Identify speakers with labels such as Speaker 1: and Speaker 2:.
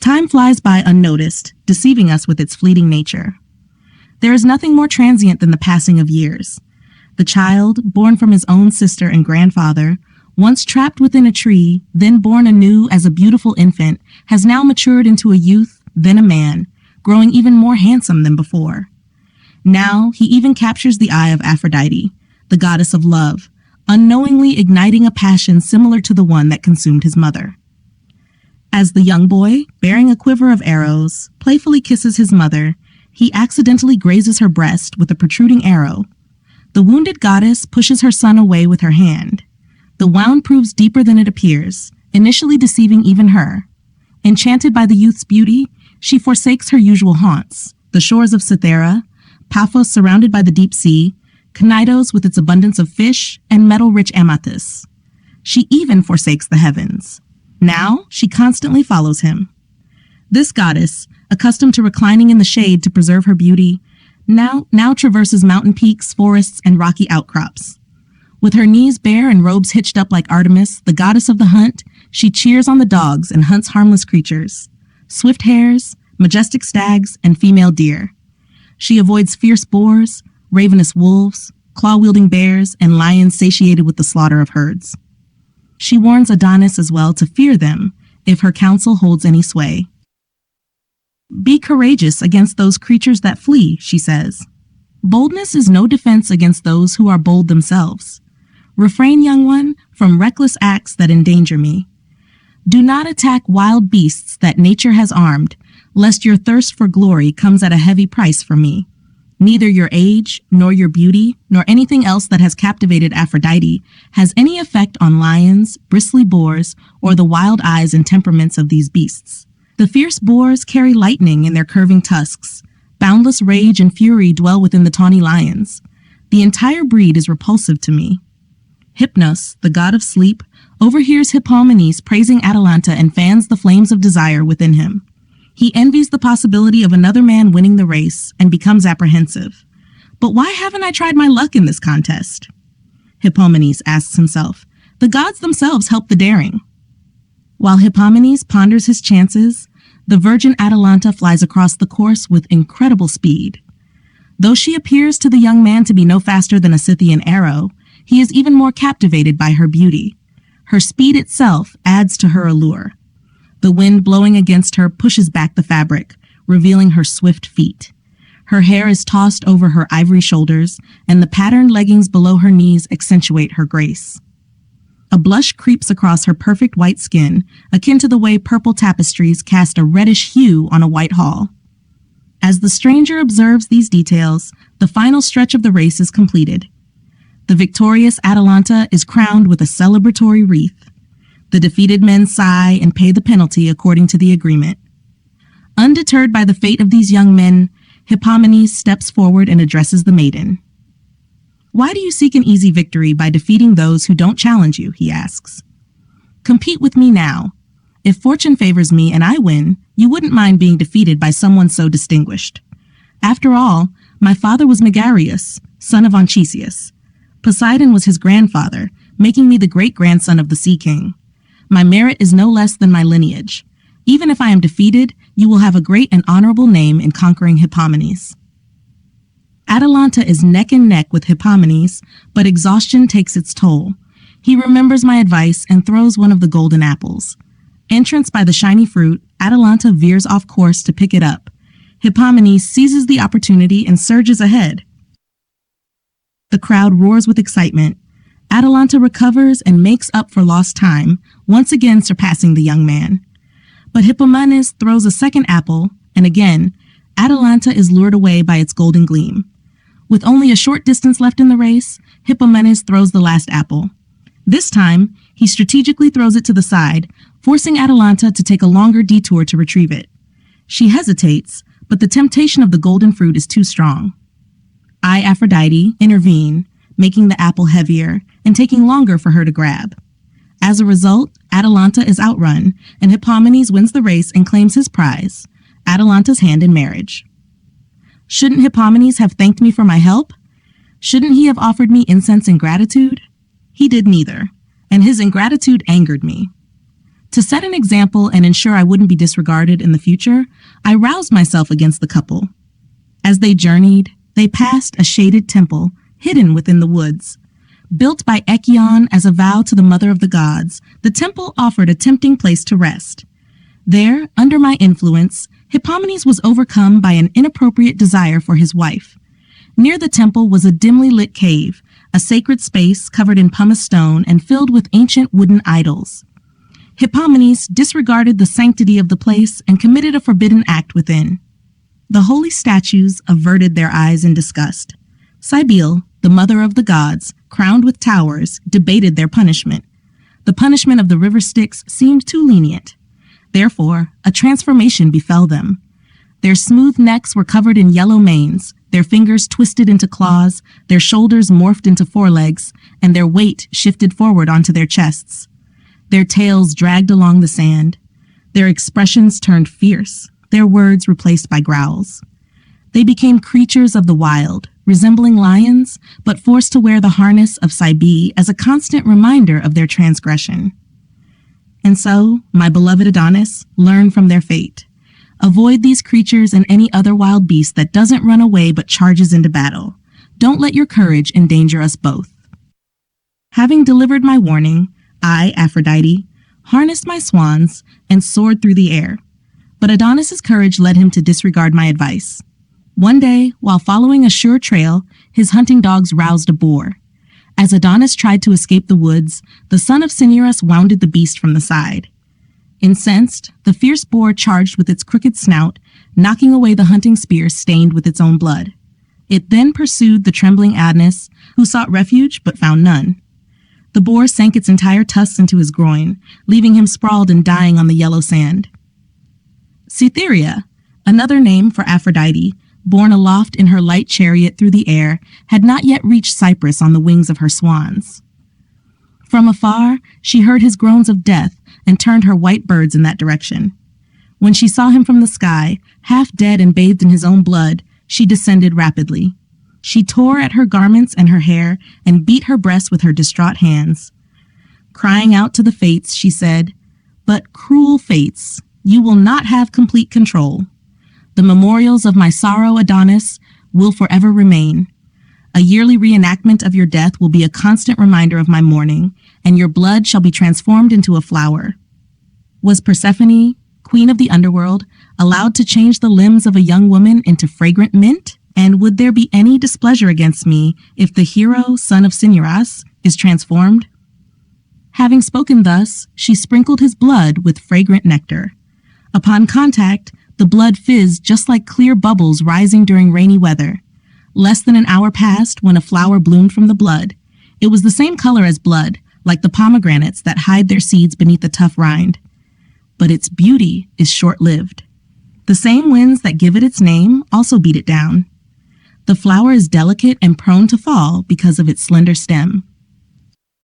Speaker 1: Time flies by unnoticed, deceiving us with its fleeting nature. There is nothing more transient than the passing of years. The child, born from his own sister and grandfather, once trapped within a tree, then born anew as a beautiful infant, has now matured into a youth, then a man, growing even more handsome than before. Now he even captures the eye of Aphrodite, the goddess of love, unknowingly igniting a passion similar to the one that consumed his mother. As the young boy, bearing a quiver of arrows, playfully kisses his mother, he accidentally grazes her breast with a protruding arrow. The wounded goddess pushes her son away with her hand. The wound proves deeper than it appears, initially deceiving even her. Enchanted by the youth's beauty, she forsakes her usual haunts, the shores of Cythera, Paphos surrounded by the deep sea, Cnidus with its abundance of fish, and metal-rich amethysts. She even forsakes the heavens. Now, she constantly follows him. This goddess, accustomed to reclining in the shade to preserve her beauty, now traverses mountain peaks, forests, and rocky outcrops. With her knees bare and robes hitched up like Artemis, the goddess of the hunt, she cheers on the dogs and hunts harmless creatures, swift hares, majestic stags, and female deer. She avoids fierce boars, ravenous wolves, claw-wielding bears, and lions satiated with the slaughter of herds. She warns Adonis as well to fear them if her counsel holds any sway. Be courageous against those creatures that flee, she says. Boldness is no defense against those who are bold themselves. Refrain, young one, from reckless acts that endanger me. Do not attack wild beasts that nature has armed, lest your thirst for glory comes at a heavy price for me. Neither your age, nor your beauty, nor anything else that has captivated Aphrodite has any effect on lions, bristly boars, or the wild eyes and temperaments of these beasts. The fierce boars carry lightning in their curving tusks. Boundless rage and fury dwell within the tawny lions. The entire breed is repulsive to me. Hypnos, the god of sleep, overhears Hippomenes praising Atalanta and fans the flames of desire within him. He envies the possibility of another man winning the race and becomes apprehensive. But why haven't I tried my luck in this contest? Hippomenes asks himself. The gods themselves help the daring. While Hippomenes ponders his chances, the virgin Atalanta flies across the course with incredible speed. Though she appears to the young man to be no faster than a Scythian arrow, he is even more captivated by her beauty. Her speed itself adds to her allure. The wind blowing against her pushes back the fabric, revealing her swift feet. Her hair is tossed over her ivory shoulders, and the patterned leggings below her knees accentuate her grace. A blush creeps across her perfect white skin, akin to the way purple tapestries cast a reddish hue on a white hall. As the stranger observes these details, the final stretch of the race is completed. The victorious Atalanta is crowned with a celebratory wreath. The defeated men sigh and pay the penalty according to the agreement. Undeterred by the fate of these young men, Hippomenes steps forward and addresses the maiden. Why do you seek an easy victory by defeating those who don't challenge you, he asks. Compete with me now. If fortune favors me and I win, you wouldn't mind being defeated by someone so distinguished. After all, my father was Megareus, son of Anchises. Poseidon was his grandfather, making me the great-grandson of the Sea King. My merit is no less than my lineage. Even if I am defeated, you will have a great and honorable name in conquering Hippomenes. Atalanta is neck and neck with Hippomenes, but exhaustion takes its toll. He remembers my advice and throws one of the golden apples. Entranced by the shiny fruit, Atalanta veers off course to pick it up. Hippomenes seizes the opportunity and surges ahead. The crowd roars with excitement. Atalanta recovers and makes up for lost time, once again surpassing the young man. But Hippomenes throws a second apple, and again, Atalanta is lured away by its golden gleam. With only a short distance left in the race, Hippomenes throws the last apple. This time, he strategically throws it to the side, forcing Atalanta to take a longer detour to retrieve it. She hesitates, but the temptation of the golden fruit is too strong. I, Aphrodite, intervene, making the apple heavier and taking longer for her to grab. As a result, Atalanta is outrun, and Hippomenes wins the race and claims his prize, Atalanta's hand in marriage. Shouldn't Hippomenes have thanked me for my help? Shouldn't he have offered me incense in gratitude? He did neither, and his ingratitude angered me. To set an example and ensure I wouldn't be disregarded in the future, I roused myself against the couple. As they journeyed, they passed a shaded temple hidden within the woods. Built by Echion as a vow to the mother of the gods, the temple offered a tempting place to rest. There, under my influence, Hippomenes was overcome by an inappropriate desire for his wife. Near the temple was a dimly lit cave, a sacred space covered in pumice stone and filled with ancient wooden idols. Hippomenes disregarded the sanctity of the place and committed a forbidden act within. The holy statues averted their eyes in disgust. Cybele, the mother of the gods, crowned with towers, debated their punishment. The punishment of the river Styx seemed too lenient. Therefore, a transformation befell them. Their smooth necks were covered in yellow manes, their fingers twisted into claws, their shoulders morphed into forelegs, and their weight shifted forward onto their chests. Their tails dragged along the sand. Their expressions turned fierce, their words replaced by growls. They became creatures of the wild, resembling lions, but forced to wear the harness of Cybele as a constant reminder of their transgression. And so, my beloved Adonis, learn from their fate. Avoid these creatures and any other wild beast that doesn't run away but charges into battle. Don't let your courage endanger us both. Having delivered my warning, I, Aphrodite, harnessed my swans and soared through the air. But Adonis's courage led him to disregard my advice. One day, while following a sure trail, his hunting dogs roused a boar. As Adonis tried to escape the woods, the son of Cinyras wounded the beast from the side. Incensed, the fierce boar charged with its crooked snout, knocking away the hunting spear stained with its own blood. It then pursued the trembling Adonis, who sought refuge but found none. The boar sank its entire tusks into his groin, leaving him sprawled and dying on the yellow sand. Cytherea, another name for Aphrodite, borne aloft in her light chariot through the air, had not yet reached Cyprus on the wings of her swans. From afar, she heard his groans of death and turned her white birds in that direction. When she saw him from the sky, half dead and bathed in his own blood, she descended rapidly. She tore at her garments and her hair and beat her breast with her distraught hands. Crying out to the fates, she said, "But cruel fates, you will not have complete control. The memorials of my sorrow, Adonis, will forever remain. A yearly reenactment of your death will be a constant reminder of my mourning, and your blood shall be transformed into a flower." Was Persephone, queen of the underworld, allowed to change the limbs of a young woman into fragrant mint? And would there be any displeasure against me if the hero, son of Cinyras, is transformed? Having spoken thus, she sprinkled his blood with fragrant nectar. Upon contact, the blood fizzed just like clear bubbles rising during rainy weather. Less than an hour passed when a flower bloomed from the blood. It was the same color as blood, like the pomegranates that hide their seeds beneath the tough rind. But its beauty is short-lived. The same winds that give it its name also beat it down. The flower is delicate and prone to fall because of its slender stem.